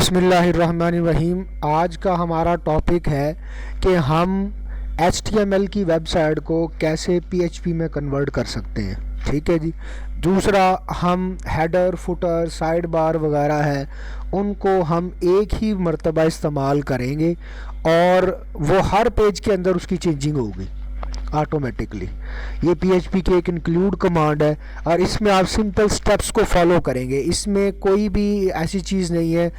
बिस्मिल्लाहिर्रहमानिर्रहीम। आज का हमारा टॉपिक है कि हम HTML की वेबसाइट को कैसे PHP में कन्वर्ट कर सकते हैं। ठीक है जी। दूसरा, हम हेडर, फुटर, साइड बार वगैरह है उनको हम एक ही मर्तबा इस्तेमाल करेंगे और वो हर पेज के अंदर उसकी चेंजिंग होगी ऑटोमेटिकली। ये PHP की एक इंक्लूड कमांड है और इसमें आप सिंपल स्टेप्स को फॉलो करेंगे। इसमें कोई भी ऐसी चीज़ नहीं है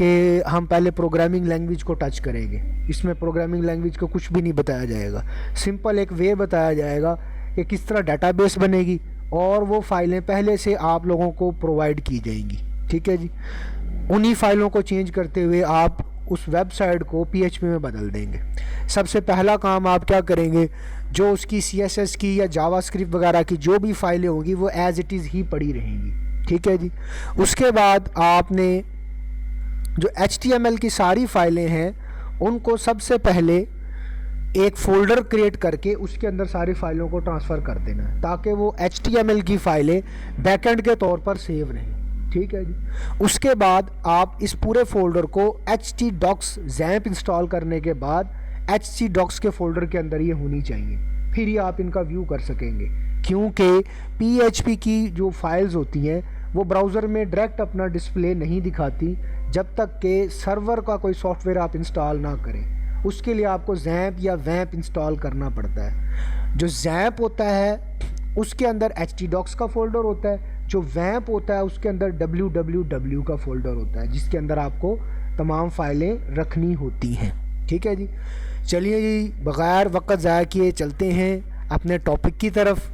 कि हम पहले प्रोग्रामिंग लैंग्वेज को टच करेंगे। इसमें प्रोग्रामिंग लैंग्वेज को कुछ भी नहीं बताया जाएगा। सिंपल एक वे बताया जाएगा कि किस तरह डाटाबेस बनेगी और वो फाइलें पहले से आप लोगों को प्रोवाइड की जाएंगी। ठीक है जी। उन्हीं फाइलों को चेंज करते हुए आप उस वेबसाइट को PHP में बदल देंगे। सबसे पहला काम आप क्या करेंगे, जो उसकी CSS की या जावास्क्रिप्ट वगैरह की जो भी फाइलें होंगी वो एज इट इज़ ही पड़ी रहेंगी। ठीक है जी। उसके बाद आपने जो HTML की सारी फाइलें हैं उनको सबसे पहले एक फ़ोल्डर क्रिएट करके उसके अंदर सारी फाइलों को ट्रांसफ़र कर देना है ताकि वो HTML की फ़ाइलें बैकएंड के तौर पर सेव रहें। ठीक है जी। उसके बाद आप इस पूरे फोल्डर को htdocs XAMPP इंस्टॉल करने के बाद htdocs के फोल्डर के अंदर ये होनी चाहिए, फिर ये आप इनका व्यू कर सकेंगे। क्योंकि PHP की जो फाइल्स होती हैं वो ब्राउज़र में डायरेक्ट अपना डिस्प्ले नहीं दिखाती जब तक कि सर्वर का कोई सॉफ्टवेयर आप इंस्टॉल ना करें। उसके लिए आपको XAMPP या WAMP इंस्टॉल करना पड़ता है। जो XAMPP होता है उसके अंदर htdocs का फोल्डर होता है, जो WAMP होता है उसके अंदर www का फोल्डर होता है जिसके अंदर आपको तमाम फाइलें रखनी होती हैं। ठीक है जी। चलिए जी, बग़ैर वक्त ज़ाया किए चलते हैं अपने टॉपिक की तरफ।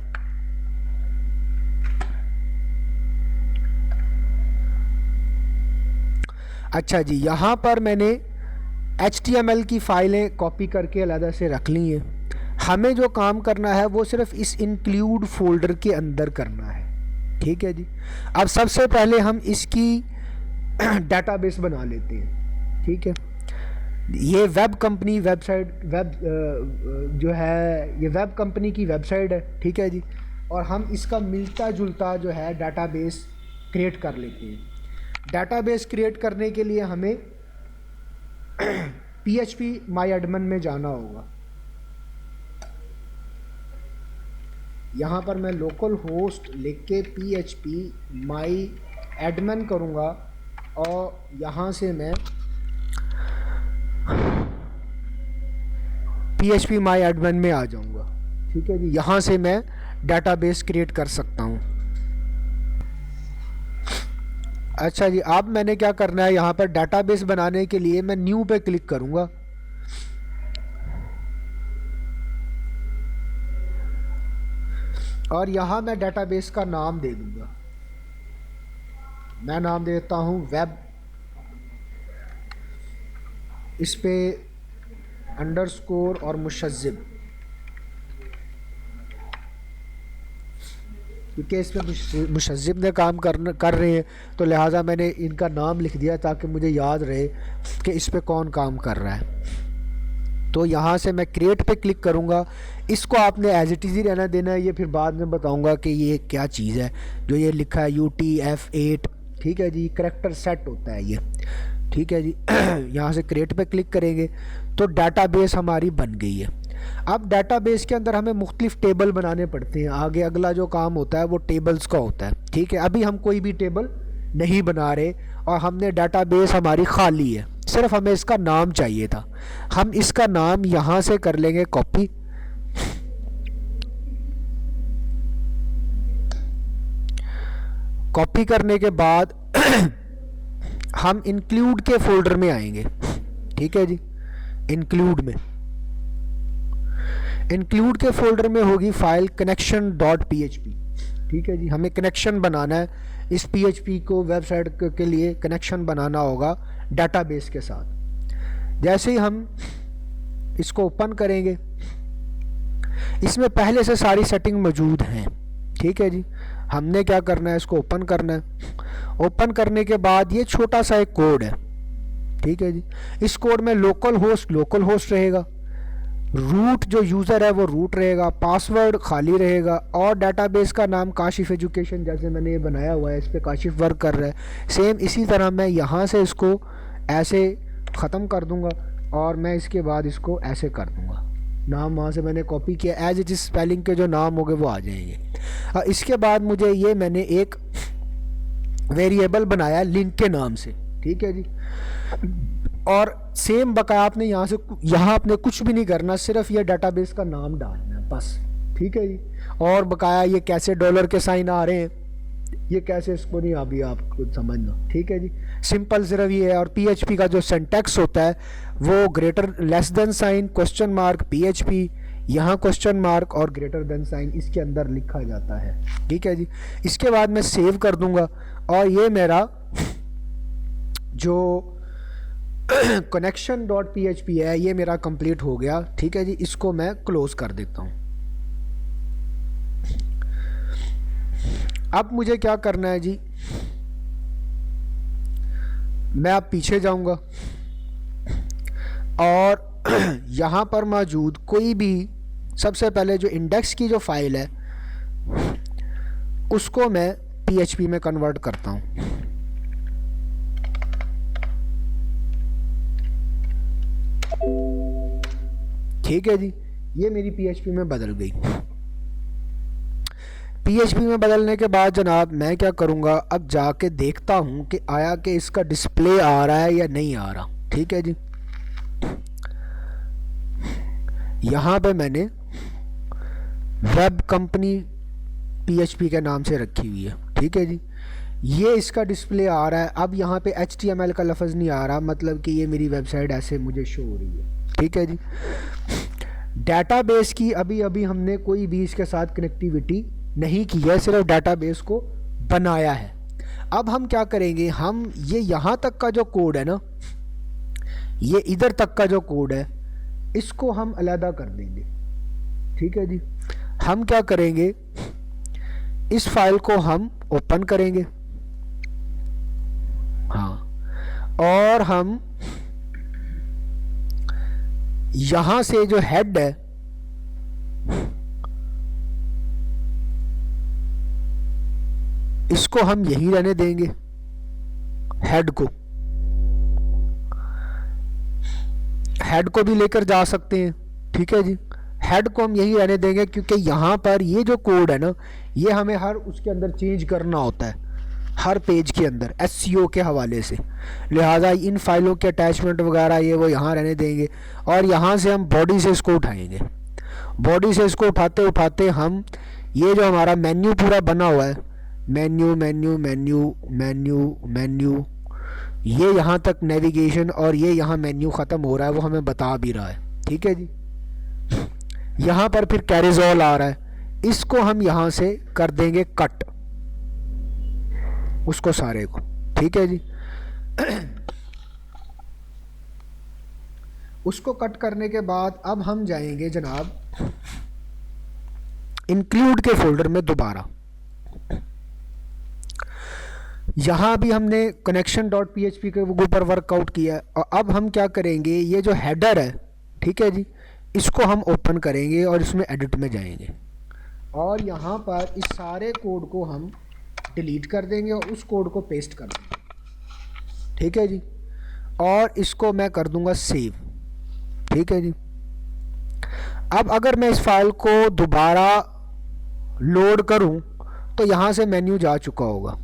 अच्छा जी, यहाँ पर मैंने HTML की फ़ाइलें कॉपी करके अलग से रख ली हैं। हमें जो काम करना है वो सिर्फ इस इंक्लूड फोल्डर के अंदर करना है। ठीक है जी। अब सबसे पहले हम इसकी डाटाबेस बना लेते हैं। ठीक है। ये वेब कंपनी वेबसाइट जो है ये वेब कंपनी की वेबसाइट है। ठीक है जी। और हम इसका मिलता जुलता जो है डाटाबेस क्रिएट कर लेते हैं। डाटाबेस क्रिएट करने के लिए हमें PHP MyAdmin में जाना होगा। यहाँ पर मैं लोकल होस्ट लिख के PHP MyAdmin करूँगा और यहाँ से मैं PHP MyAdmin में आ जाऊँगा। ठीक है जी। यहाँ से मैं डाटाबेस क्रिएट कर सकता हूँ। अच्छा जी, अब मैंने क्या करना है, यहाँ पर डाटाबेस बनाने के लिए मैं न्यू पे क्लिक करूँगा। और यहाँ मैं डाटाबेस का नाम दे दूँगा। मैं नाम देता हूँ वेब, इस पे अंडरस्कोर और मुशज़्ज़िब, क्योंकि इसमें मुशज़्ज़िब ने काम कर रहे हैं तो लिहाजा मैंने इनका नाम लिख दिया ताकि मुझे याद रहे कि इस पे कौन काम कर रहा है। तो यहाँ से मैं क्रिएट पे क्लिक करूँगा। इसको आपने एज इट इज़ ही रहना देना है। ये फिर बाद में बताऊँगा कि ये क्या चीज़ है जो ये लिखा है UTF-8। ठीक है जी। करैक्टर सेट होता है ये। ठीक है जी। यहाँ से क्रिएट पे क्लिक करेंगे तो डाटाबेस हमारी बन गई है। अब डाटाबेस के अंदर हमें मुख्तलिफ टेबल बनाने पड़ते हैं। आगे अगला जो काम होता है वो टेबल्स का होता है। ठीक है। अभी हम कोई भी टेबल नहीं बना रहे और हमने डाटाबेस हमारी खाली है, सिर्फ हमें इसका नाम चाहिए था। हम इसका नाम यहाँ से कर लेंगे कॉपी। कॉपी करने के बाद हम इंक्लूड के फोल्डर में आएंगे। ठीक है जी। इंक्लूड के फोल्डर में होगी फाइल connection.php। ठीक है जी। हमें कनेक्शन बनाना है, इस PHP को वेबसाइट के लिए कनेक्शन बनाना होगा डाटाबेस के साथ। जैसे ही हम इसको ओपन करेंगे, इसमें पहले से सारी सेटिंग मौजूद हैं। ठीक है जी। हमने क्या करना है, इसको ओपन करना है। ओपन करने के बाद ये छोटा सा एक कोड है। ठीक है जी। इस कोड में लोकल होस्ट रहेगा, रूट जो यूज़र है वो रूट रहेगा, पासवर्ड खाली रहेगा और डाटाबेस का नाम काशिफ एजुकेशन, जैसे मैंने ये बनाया हुआ है इस पर काशिफ वर्क कर रहा है। सेम इसी तरह मैं यहाँ से इसको ऐसे ख़त्म कर दूंगा और मैं इसके बाद इसको ऐसे कर दूंगा। नाम वहाँ से मैंने कॉपी किया, एज इट इज स्पेलिंग के जो नाम हो गए वो आ जाएंगे। इसके बाद मुझे ये मैंने एक वेरिएबल बनाया लिंक के नाम से, ठीक है जी। और सेम बकाया आपने यहाँ आपने कुछ भी नहीं करना, सिर्फ ये डाटाबेस का नाम डालना है बस, ठीक है जी। और बकाया ये कैसे डॉलर के साइन आ रहे हैं, ये कैसे, इसको नहीं अभी आप कुछ समझना, ठीक है जी। सिंपल सिर्फ ये है। और पीएचपी का जो सिंटैक्स होता है वो greater less than sign question mark PHP, यहाँ क्वेश्चन मार्क और ग्रेटर देन साइन इसके अंदर लिखा जाता है, ठीक है जी। इसके बाद मैं सेव कर दूंगा और ये मेरा जो कनेक्शन डॉट पीएचपी है ये मेरा कंप्लीट हो गया, ठीक है जी। इसको मैं क्लोज कर देता हूँ। अब मुझे क्या करना है जी, मैं अब पीछे जाऊंगा और यहाँ पर मौजूद कोई भी सबसे पहले जो इंडेक्स की जो फाइल है उसको मैं पीएचपी में कन्वर्ट करता हूँ, ठीक है जी। ये मेरी पीएचपी में बदल गई। पीएचपी में बदलने के बाद जनाब मैं क्या करूँगा, अब जाके देखता हूँ कि आया कि इसका डिस्प्ले आ रहा है या नहीं आ रहा, ठीक है जी। यहाँ पे मैंने वेब कंपनी पीएचपी के नाम से रखी हुई है, ठीक है जी। ये इसका डिस्प्ले आ रहा है। अब यहाँ पे HTML का लफ्ज़ नहीं आ रहा, मतलब कि ये मेरी वेबसाइट ऐसे मुझे शो हो रही है, ठीक है जी। डाटाबेस की अभी अभी हमने कोई भी इसके साथ कनेक्टिविटी नहीं की है, सिर्फ डाटाबेस को बनाया है। अब हम क्या करेंगे, हम ये यहाँ तक का जो कोड है ना, ये इधर तक का जो कोड है इसको हम अलहदा कर देंगे, ठीक है जी। हम क्या करेंगे, इस फाइल को हम ओपन करेंगे, हाँ, और हम यहाँ से जो हेड है इसको हम यहीं रहने देंगे, हेड को भी लेकर जा सकते हैं, ठीक है जी। हेड को हम यहीं रहने देंगे क्योंकि यहाँ पर ये जो कोड है ना ये हमें हर उसके अंदर चेंज करना होता है, हर पेज के अंदर SEO के हवाले से, लिहाजा इन फाइलों के अटैचमेंट वगैरह ये वो यहाँ रहने देंगे। और यहाँ से हम बॉडी से इसको उठाएंगे, बॉडी से इसको उठाते उठाते हम ये जो हमारा मेन्यू पूरा बना हुआ है, menu menu menu menu menu, ये यहाँ तक नेविगेशन और ये यहाँ मेन्यू ख़त्म हो रहा है, वो हमें बता भी रहा है, ठीक है जी। यहाँ पर फिर कैरिजोल आ रहा है, इसको हम यहाँ से कर देंगे कट, उसको सारे को, ठीक है जी। उसको कट करने के बाद अब हम जाएंगे जनाब इंक्लूड के फोल्डर में दोबारा। यहाँ भी हमने कनेक्शन डॉट पीएचपी के ऊपर वर्कआउट किया है और अब हम क्या करेंगे, ये जो हेडर है, ठीक है जी, इसको हम ओपन करेंगे और इसमें एडिट में जाएंगे और यहाँ पर इस सारे कोड को हम डिलीट कर देंगे और उस कोड को पेस्ट कर देंगे, ठीक है जी। और इसको मैं कर दूंगा सेव, ठीक है जी। अब अगर मैं इस फाइल को दोबारा लोड करूं तो यहाँ से मेन्यू जा चुका होगा,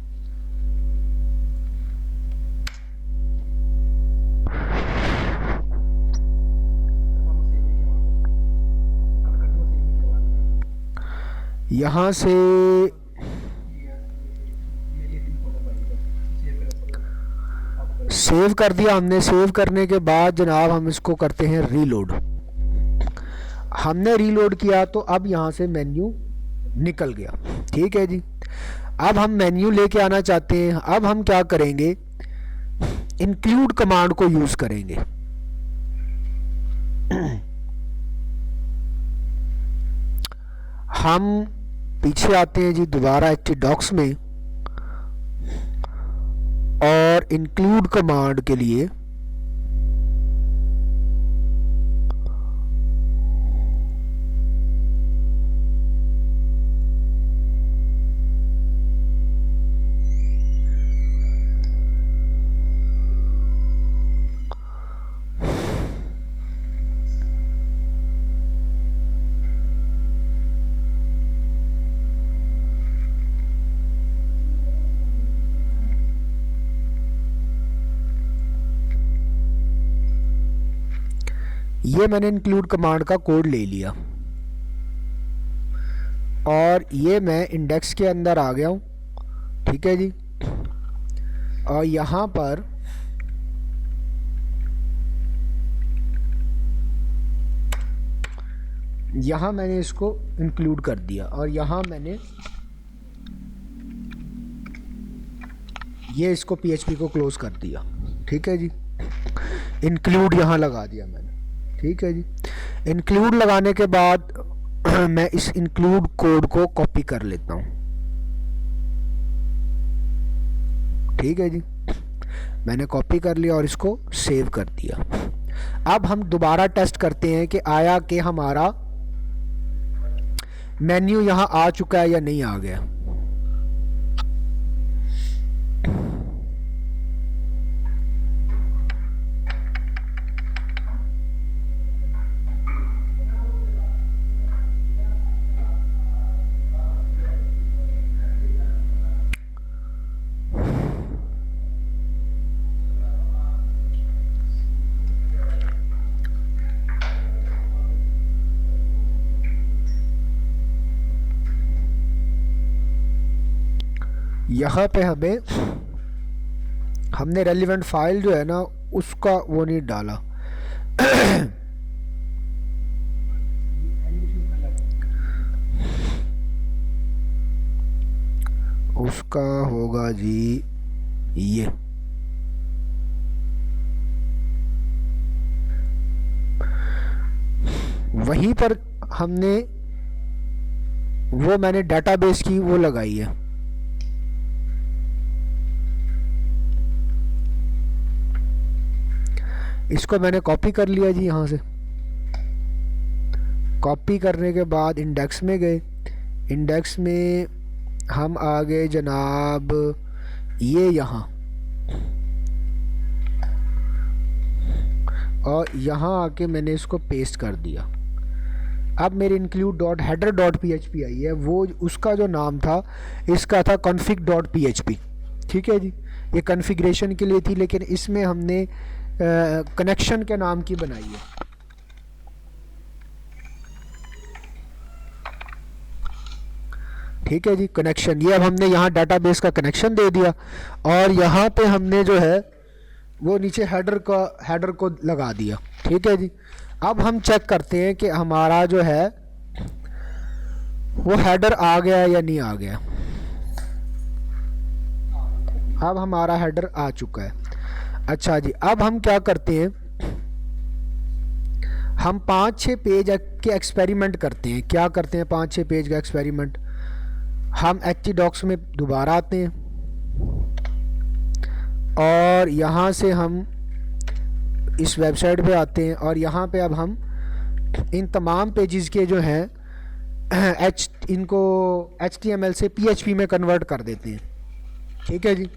यहाँ से सेव कर दिया हमने। सेव करने के बाद जनाब हम इसको करते हैं रीलोड। हमने रीलोड किया तो अब यहाँ से मेन्यू निकल गया, ठीक है जी। अब हम मेन्यू लेके आना चाहते हैं। अब हम क्या करेंगे, इंक्लूड कमांड को यूज़ करेंगे। हम पीछे आते हैं जी दोबारा htdocs में और इंक्लूड कमांड के लिए ये मैंने इंक्लूड कमांड का कोड ले लिया और ये मैं इंडेक्स के अंदर आ गया हूँ, ठीक है जी। और यहाँ पर मैंने इसको इंक्लूड कर दिया और यहाँ मैंने ये इसको PHP को क्लोज कर दिया, ठीक है जी। इंक्लूड यहाँ लगा दिया मैंने, ठीक है जी। इंक्लूड लगाने के बाद मैं इस इंक्लूड कोड को कॉपी कर लेता हूँ, ठीक है जी। मैंने कॉपी कर लिया और इसको सेव कर दिया। अब हम दोबारा टेस्ट करते हैं कि आया कि हमारा मेन्यू यहाँ आ चुका है या नहीं आ गया। यहाँ पे हमने रेलिवेंट फाइल जो है ना उसका वो नहीं डाला। उसका होगा जी ये, वहीं पर हमने वो मैंने डेटाबेस की वो लगाई है। इसको मैंने कॉपी कर लिया जी। यहाँ से कॉपी करने के बाद इंडेक्स में गए, इंडेक्स में हम आ गए जनाब ये यहाँ, और यहाँ आके मैंने इसको पेस्ट कर दिया। अब मेरे include dot header dot PHP आई है, वो उसका जो नाम था इसका था config डॉट PHP, ठीक है जी। ये कॉन्फ़िगरेशन के लिए थी, लेकिन इसमें हमने कनेक्शन के नाम की बनाई है, ठीक है जी। कनेक्शन, ये अब हमने यहाँ डाटाबेस का कनेक्शन दे दिया और यहाँ पे हमने जो है वो नीचे हेडर को लगा दिया, ठीक है जी। अब हम चेक करते हैं कि हमारा जो है वो हेडर आ गया या नहीं आ गया। अब हमारा हेडर आ चुका है। अच्छा जी, अब हम क्या करते हैं, हम 5-6 पेज के एक्सपेरिमेंट करते हैं। क्या करते हैं 5-6 पेज का एक्सपेरिमेंट? हम htdocs में दोबारा आते हैं और यहाँ से हम इस वेबसाइट पे आते हैं और यहाँ पे अब हम इन तमाम पेजेस के जो हैं इनको HTML से PHP में कन्वर्ट कर देते हैं, ठीक है जी।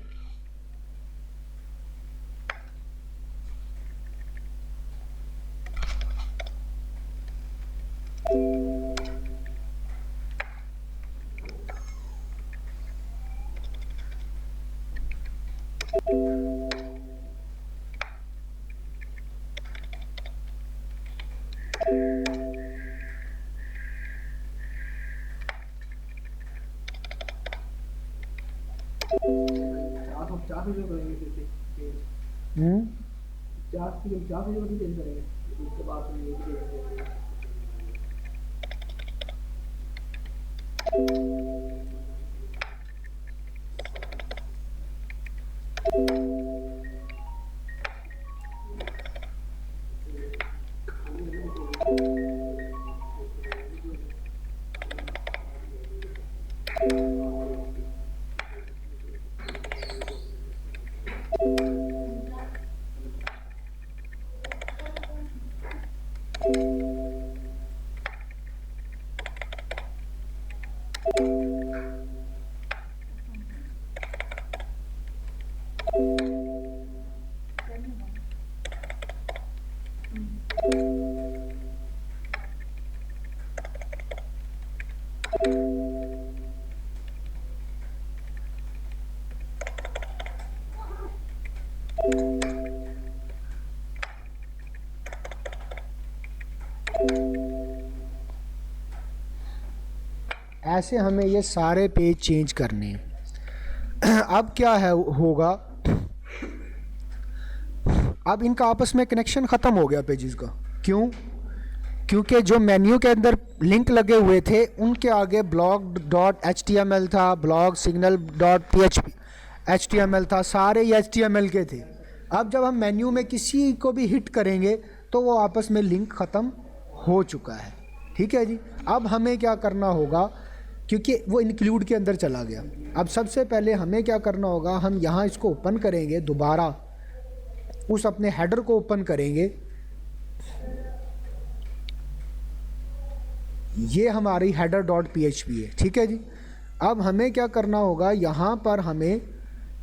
ऐसे हमें ये सारे पेज चेंज करने हैं। अब क्या है होगा, अब इनका आपस में कनेक्शन ख़त्म हो गया पेजेस का। क्यों? क्योंकि जो मेन्यू के अंदर लिंक लगे हुए थे उनके आगे blog dot H T M L था, blog signal dot P H P H T M L था, सारे एच टी एम एल के थे। अब जब हम मेन्यू में किसी को भी हिट करेंगे तो वो आपस में लिंक ख़त्म हो चुका है। ठीक है जी। अब हमें क्या करना होगा, क्योंकि वो इंक्लूड के अंदर चला गया। अब सबसे पहले हमें क्या करना होगा, हम यहाँ इसको ओपन करेंगे, दोबारा उस अपने हेडर को ओपन करेंगे। ये हमारी header dot P H P है। ठीक है जी। अब हमें क्या करना होगा, यहाँ पर हमें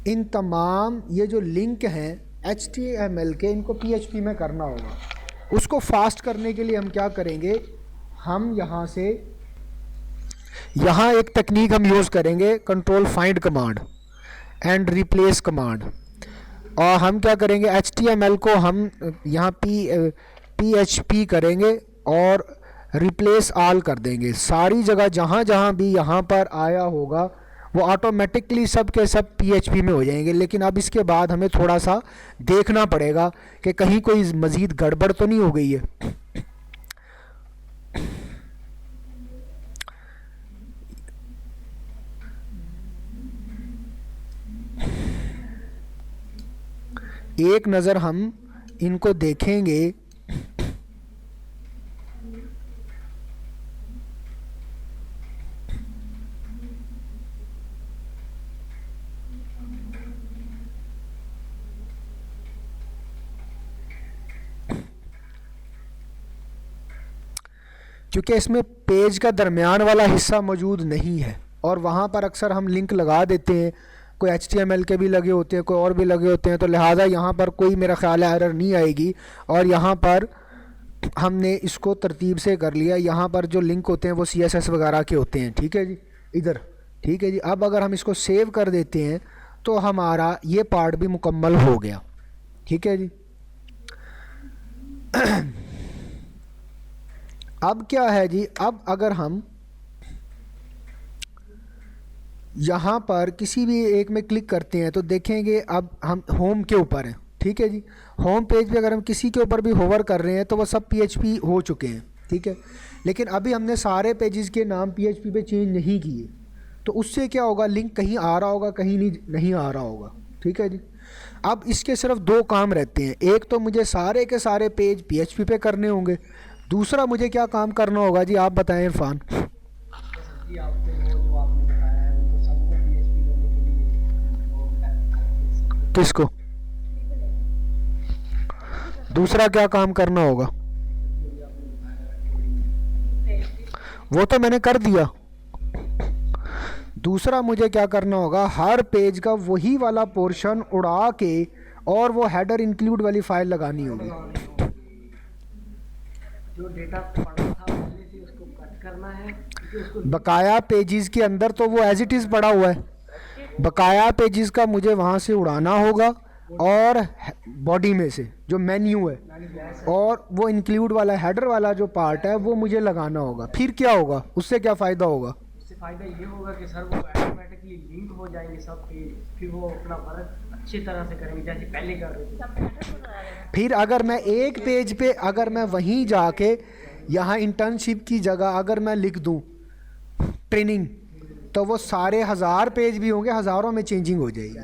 इन तमाम ये जो लिंक हैं एच टी एम एल के, इनको पी एच पी में करना होगा। उसको फास्ट करने के लिए हम क्या करेंगे, हम यहाँ से यहाँ एक टेक्निक हम यूज़ करेंगे, control find command and replace command. और हम क्या करेंगे, एच टी एम एल को हम यहाँ पी एच पी करेंगे और रिप्लेस ऑल कर देंगे। सारी जगह जहाँ जहाँ भी यहाँ पर आया होगा वो ऑटोमेटिकली सब के सब पीएचपी में हो जाएंगे। लेकिन अब इसके बाद हमें थोड़ा सा देखना पड़ेगा कि कहीं कोई मज़ीद गड़बड़ तो नहीं हो गई है। एक नज़र हम इनको देखेंगे। क्योंकि इसमें पेज का दरमियान वाला हिस्सा मौजूद नहीं है और वहाँ पर अक्सर हम लिंक लगा देते हैं, कोई HTML के भी लगे होते हैं, कोई और भी लगे होते हैं, तो लिहाजा यहाँ पर कोई मेरा ख्याल है एरर नहीं आएगी। और यहाँ पर हमने इसको तरतीब से कर लिया। यहाँ पर जो लिंक होते हैं वो CSS वगैरह के होते हैं। ठीक है जी, इधर। ठीक है जी। अब अगर हम इसको सेव कर देते हैं तो हमारा ये पार्ट भी मुकम्मल हो गया। ठीक है जी। अब क्या है जी, अब अगर हम यहाँ पर किसी भी एक में क्लिक करते हैं तो देखेंगे अब हम होम के ऊपर हैं। ठीक है जी। होम पेज पे अगर हम किसी के ऊपर भी होवर कर रहे हैं तो वो सब पीएचपी हो चुके हैं। ठीक है। लेकिन अभी हमने सारे पेजेस के नाम पीएचपी पे चेंज नहीं किए, तो उससे क्या होगा, लिंक कहीं आ रहा होगा, कहीं नहीं आ रहा होगा। ठीक है जी। अब इसके सिर्फ दो काम रहते हैं। एक तो मुझे सारे के सारे पेज पीएचपी पे करने होंगे, दूसरा मुझे क्या काम करना होगा जी, आप बताएं इरफान। किसको? दूसरा क्या काम करना होगा? वो तो मैंने कर दिया। दूसरा मुझे क्या करना होगा, हर पेज का वही वाला पोर्शन उड़ा के और वो हेडर इंक्लूड वाली फाइल लगानी होगी। जो डेटा पड़ा था पहले से उसको कट करना है, बकाया पेजेस के अंदर तो वो एज इट इज़ पड़ा हुआ है। बकाया पेजेस का मुझे वहाँ से उड़ाना होगा और बॉडी में से जो मेन्यू है और वो इंक्लूड वाला हेडर वाला जो पार्ट है वो मुझे लगाना होगा। फिर क्या होगा, उससे क्या फ़ायदा होगा? उससे फ़ायदा ये होगा कि सर वो ऑटोमेटिकली लिंक हो जाएंगे सब पेज, फिर वो अपना वर्क अच्छी तरह से करेंगे जैसे पहले कर रहे थे। फिर अगर मैं एक पेज पे, अगर मैं वहीं जाके यहाँ इंटर्नशिप की जगह अगर मैं लिख दूँ ट्रेनिंग, तो वो सारे 1000 पेज भी होंगे, हज़ारों में चेंजिंग हो जाएगी।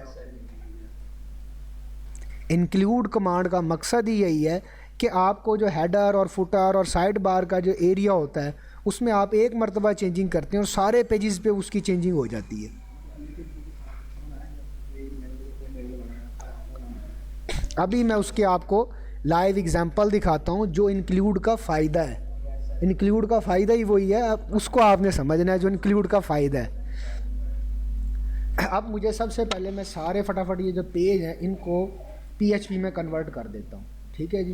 इंक्लूड कमांड का मकसद ही यही है कि आपको जो हेडर और फुटर और साइड बार का जो एरिया होता है उसमें आप एक मरतबा चेंजिंग करते हैं और सारे पेजेस पे उसकी चेंजिंग हो जाती है। अभी मैं उसके आपको लाइव एग्जांपल दिखाता हूँ जो इंक्लूड का फ़ायदा है। इंक्लूड का फ़ायदा ही वही है, उसको आपने समझना है जो इंक्लूड का फ़ायदा है। अब मुझे सबसे पहले मैं सारे फटाफट ये जो पेज हैं इनको पीएचपी में कन्वर्ट कर देता हूँ। ठीक है जी।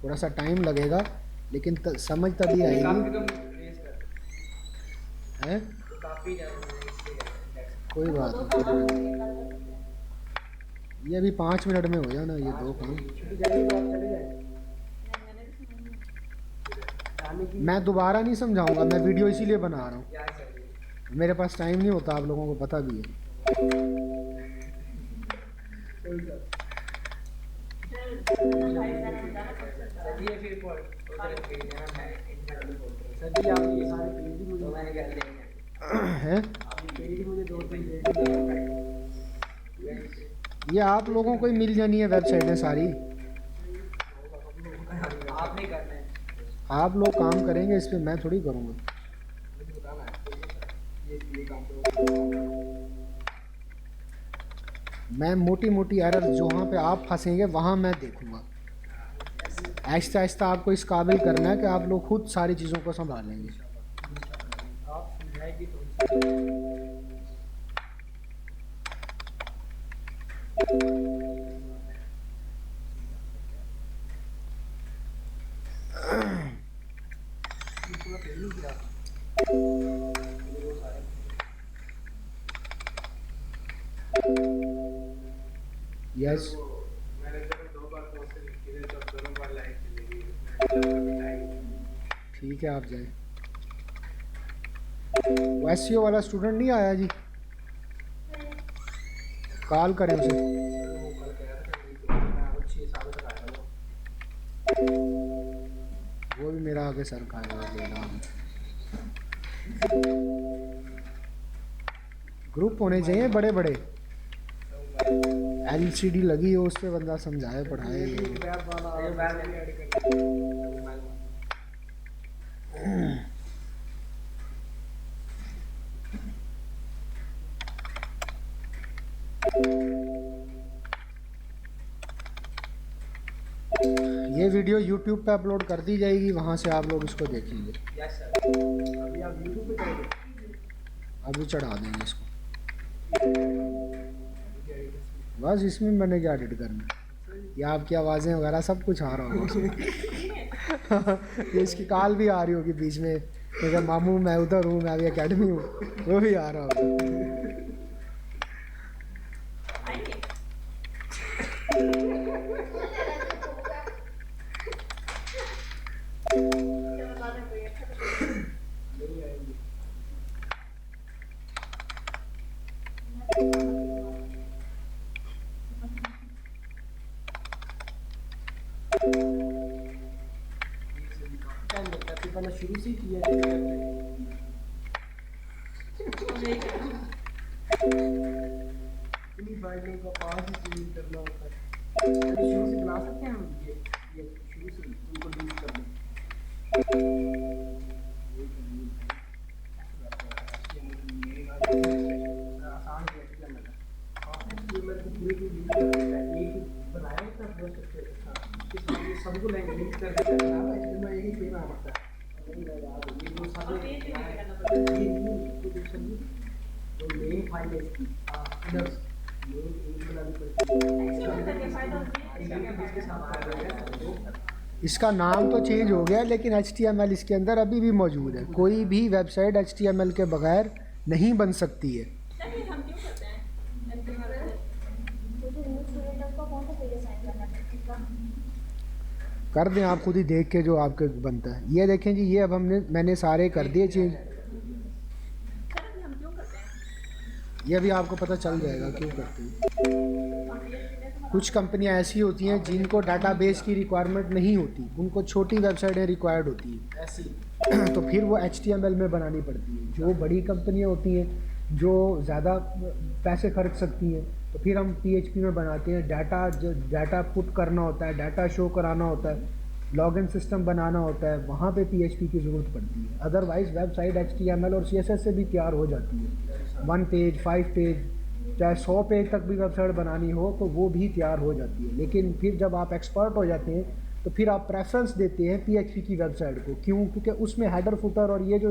थोड़ा सा टाइम लगेगा लेकिन समझ तभी आएगी है। कोई बात नहीं, ये अभी 5 मिनट में हो जाना ये दो काम। समझाने की मैं दोबारा नहीं समझाऊंगा, मैं वीडियो इसीलिए बना रहा हूँ, क्या चाहिए। मेरे पास टाइम नहीं होता, आप लोगों को पता भी है। चलिए फिर सर जी आप ये सारे पेज ही मुझे मैंने कर देंगे हैं पेज ही मुझे 2-3 पेज ये आप लोगों को ही मिल जानी है वेबसाइटें सारी, आपने करना है। आप लोग काम करेंगे इस पे, मैं थोड़ी करूँगा। मुझे बताना है ये काम करो। मैं मोटी मोटी एरर जहाँ पे आप फंसेंगे वहाँ मैं देखूँगा। आहिस्ता आहिस्ता आपको इस काबिल करना है कि आप लोग खुद सारी चीज़ों को संभालेंगे। आप समझाएगी तो यस मैंने जब 2 बार पोस्ट की थी तो दोनों बार लाइक चलेगी। ठीक है, आप जाए। वो SEO वाला स्टूडेंट नहीं आया जी, कॉल करें उसे। वो कल कह रहा था कि मैं वो 6 साल तक आया था। वो भी मेरा आगे सर खाएगा देना। ग्रुप होने चाहिए बड़े बड़े, LCD लगी हो उस पर बंदा समझाए पढ़ाए। वेब वाला वेब ऐड कर ये वीडियो YouTube पे अपलोड कर दी जाएगी, वहाँ से आप लोग इसको देखेंगे। Yes sir. अभी आप YouTube पे करोगे? अभी चढ़ा देंगे इसको, बस इसमें मैंने क्या एडिट करना, ये आपकी आवाज़ें वगैरह सब कुछ आ रहा होगा उसमें। ये इसकी कॉल भी आ रही होगी बीच में, क्योंकि मामू मैं उधर हूँ, मैं अभी एकेडमी हूँ, वो भी आ रहा होगा। नहीं आएंगे। टाइम लगता है, फिर पहले शुरू से ही किया जाए। इन्हीं फाइलों का पास ही डिलीट करना होता है। शुरू से बना सकते हैं हम ये शुरू से उनको डिलीट कर दें। आसान है क्या लगा? ये मेरे को पूरी डिलीट करना है, एक बनाया था बहुत अच्छे से। इसलिए सबको लिंक कर देता है ना, इसलिए मैं यही कहना पड़ता है। नहीं यार ये जो सब ये जो मेन फाइल है इसकी इधर मेन एक बनानी पड़ती है इसके साथ आ जाएगा। इसका नाम तो चेंज हो गया, लेकिन HTML इसके अंदर अभी भी मौजूद है। कोई भी वेबसाइट HTML के बगैर नहीं बन सकती है। हम क्यों करते हैं? तो न्यू स्टूडेंट को कौन सा पेज असाइन करना है इसका? कर दें आप खुद ही देख के जो आपके बनता है। ये देखें जी, ये अब मैंने सारे कर दिए चेंज। सर अभी हम क्यों करते हैं? ये भी आपको पता चल जाएगा क्यों करते हैं। कुछ कंपनियां ऐसी होती हैं जिनको डाटाबेस की रिक्वायरमेंट नहीं होती, उनको छोटी वेबसाइटें रिक्वायर्ड होती हैं, ऐसी तो फिर वो HTML में बनानी पड़ती है। जो बड़ी कंपनियां होती हैं जो ज़्यादा पैसे खर्च सकती हैं, तो फिर हम PHP में बनाते हैं। डाटा पुट करना होता है, डाटा शो कराना होता है, लॉगिन सिस्टम बनाना होता है, वहाँ पे PHP की ज़रूरत पड़ती है। अदरवाइज़ वेबसाइट HTML और CSS से भी तैयार हो जाती है। 1 पेज 5 पेज चाहे 100 पेज तक भी वेबसाइट बनानी हो तो वो भी तैयार हो जाती है। लेकिन फिर जब आप एक्सपर्ट हो जाते हैं तो फिर आप प्रेफरेंस देते हैं PHP की वेबसाइट को। क्यों? क्योंकि उसमें हेडर फुटर और ये जो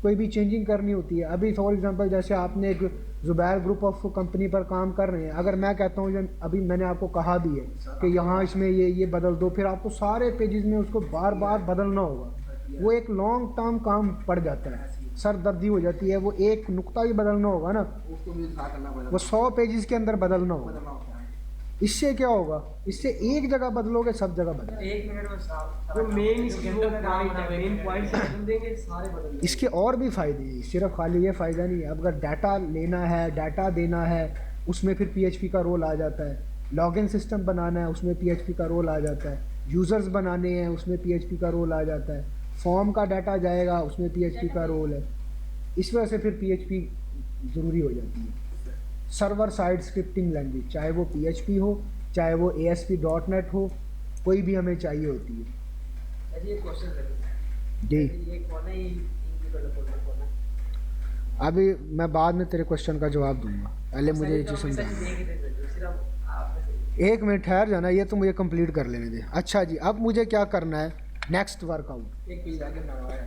कोई भी चेंजिंग करनी होती है। अभी फॉर एग्जांपल जैसे आपने एक ज़ुबैर ग्रुप ऑफ कंपनी पर काम कर रहे हैं, अगर मैं कहता हूँ अभी मैंने आपको कहा भी है कि यहाँ इसमें ये बदल दो, फिर आपको सारे पेजेस में उसको बार बार बदलना होगा। वो एक लॉन्ग टर्म काम पड़ जाता है, सर दर्दी हो जाती है। वो एक नुक्ता भी बदलना होगा ना, उसको भी ड्रा करना पड़ेगा, वो 100 पेजेस के अंदर बदलना होगा। बदलना होता है। इससे क्या होगा, इससे एक जगह बदलोगे सब जगह बदल। 1 मिनट में साफ जो मेन इसकी वो पॉइंट है, मेन पॉइंट से बदल देंगे सारे बदल देंगे। इसके और भी फ़ायदे हैं, सिर्फ खाली ये फ़ायदा नहीं है। अब अगर डाटा लेना है, डाटा देना है, उसमें फिर PHP का रोल आ जाता है। लॉगिन सिस्टम बनाना है, उसमें PHP का रोल आ जाता है। यूज़र्स बनाने हैं, उसमें PHP का रोल आ जाता है। फॉर्म का डाटा जाएगा, उसमें PHP का रोल है। इस वजह से फिर PHP ज़रूरी हो जाती है। सर्वर साइड स्क्रिप्टिंग लैंग्वेज, चाहे वो PHP हो, चाहे वो ASP.NET हो, कोई भी हमें चाहिए होती है। अच्छा ये क्वेश्चन करें जी, ये कौन है, ये डेवलपर कौन है? अभी मैं बाद में तेरे क्वेश्चन का जवाब दूंगा, पहले मुझे ये चीज़ समझा। सिर्फ आप एक मिनट ठहर जाना, ये तो मुझे कंप्लीट कर लेने दे। अच्छा जी, अब मुझे क्या करना है, नेक्स्ट वर्कआउट। एक पेज आगे मंगवाया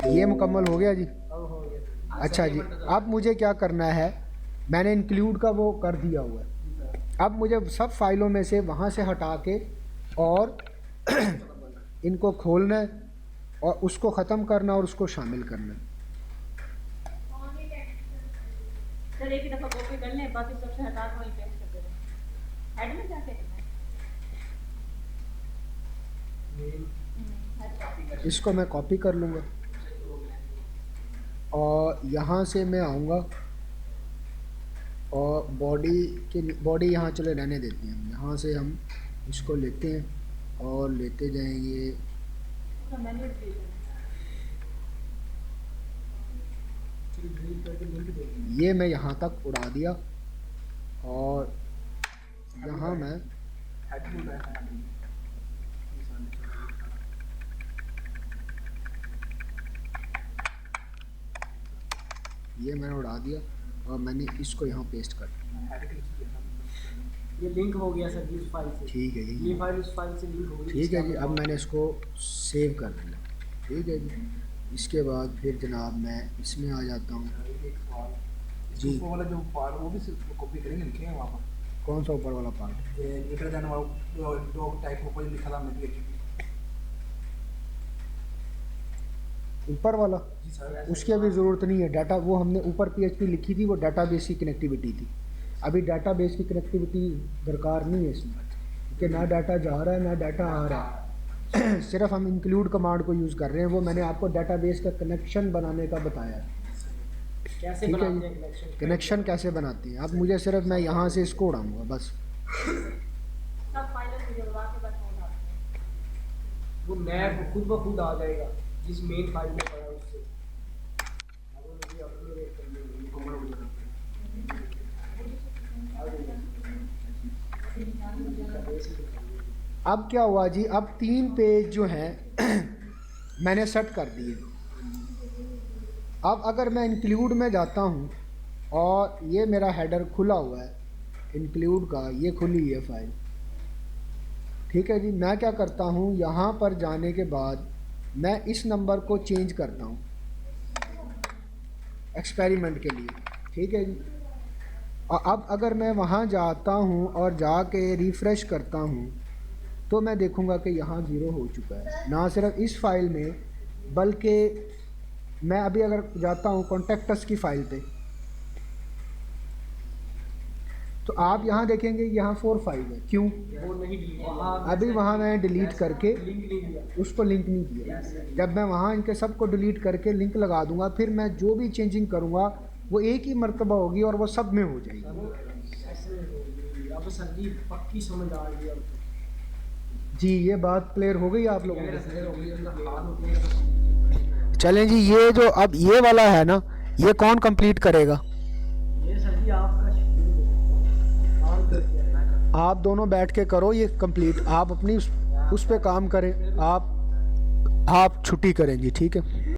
ये मुकम्मल हो गया जी। अब हो गया। अच्छा जी, अब मुझे क्या करना है, मैंने इंक्लूड का वो कर दिया हुआ है। अब मुझे सब फाइलों में से वहाँ से हटा के और इनको खोलना है और उसको ख़त्म करना और उसको शामिल करना है। सर एक ही दफ़ा कॉपी कर लें, बाकी सबसे हटा के वहीं पेस्ट कर दें। हेड में जाके करना है। इसको मैं कॉपी कर लूँगा और यहाँ से मैं आऊँगा और बॉडी यहाँ चले रहने देते हैं। यहाँ से हम इसको लेते हैं और लेते जाएंगे। उसका मैनुअल डिलीट करना। ये मैं यहाँ तक उड़ा दिया और यहाँ मैं ये मैंने उड़ा दिया और मैंने इसको यहाँ पेस्ट कर दिया। ये लिंक हो गया सर इस फाइल से। ठीक है ये जी, फाइल उस फाइल से लिंक हो गई। ठीक है जी। अब मैंने इसको सेव कर दिया, ठीक है जी। इसके बाद फिर जनाब मैं इसमें आ जाता हूँ जी। ऊपर वाला जो पार्ट वो भी सिर्फ कॉपी करेंगे, लिखे हैं वहाँ पर कौन सा ऊपर वाला पार्ट? ग्रेटर देन वाला जो टाइप ऊपर लिखा था हमने PHP। ऊपर वाला जी सर। उसकी अभी ज़रूरत नहीं है। डाटा वो हमने ऊपर PHP लिखी थी, वो डाटाबेस की कनेक्टिविटी थी। अभी डाटाबेस की कनेक्टिविटी दरकार नहीं है इसमें, क्योंकि ना डाटा जा रहा है ना डाटा आ रहा है। सिर्फ हम इंक्लूड कमांड को यूज़ कर रहे हैं। वो मैंने आपको डाटाबेस का कनेक्शन बनाने का बताया है। कैसे ठीक है बनाते जी, हैं कनेक्शन? कनेक्शन कैसे बनाते हैं। अब मुझे सिर्फ मैं यहाँ से इसको उड़ाऊँगा बस। सब फाइलों को जुड़वा के बस हो जाते हैं। वो मैप खुद ब खुद आ जाएगा जिस मेन फाइल में पड़ा है उससे। अब मुझे अपने रेट कर लेंगे। अब क्या हुआ जी, अब 3 पेज जो हैं मैंने सेट कर दिए। अब अगर मैं इंक्लूड में जाता हूँ और ये मेरा हेडर खुला हुआ है इंक्लूड का, ये खुली है फाइल, ठीक है जी। मैं क्या करता हूँ, यहाँ पर जाने के बाद मैं इस नंबर को चेंज करता हूँ एक्सपेरिमेंट के लिए, ठीक है जी। और अब अगर मैं वहाँ जाता हूँ और जाके रिफ़्रेश करता हूँ तो मैं देखूँगा कि यहाँ 0 हो चुका है। ना सिर्फ इस फाइल में, बल्कि मैं अभी अगर जाता हूँ कॉन्टेक्टस की फ़ाइल पे तो आप यहाँ देखेंगे यहाँ 4 फाइल है। क्यों? वो नहीं डिलीट वहाँ अभी वहाँ मैंने डिलीट करके लिंक नहीं दिया। उसको लिंक नहीं दिया। जब मैं वहाँ इनके सबको डिलीट करके लिंक लगा दूंगा, फिर मैं जो भी चेंजिंग करूँगा वो एक ही मर्तबा होगी और वो सब में हो जाएगी। ऐसे होगी। अब सर जी पक्की समझ आ गई अब तो। जी, ये बात क्लियर हो गई आप लोगों को? क्लियर हो गई, अंदर हाल होते हैं। चलें जी, ये जो अब ये वाला है ना, ये कौन कंप्लीट करेगा? ये सर जी आपका काम कर दिया है। आप दोनों बैठ के करो ये कंप्लीट। आप अपनी उस पे काम करें। आप छुट्टी करें जी, ठीक है।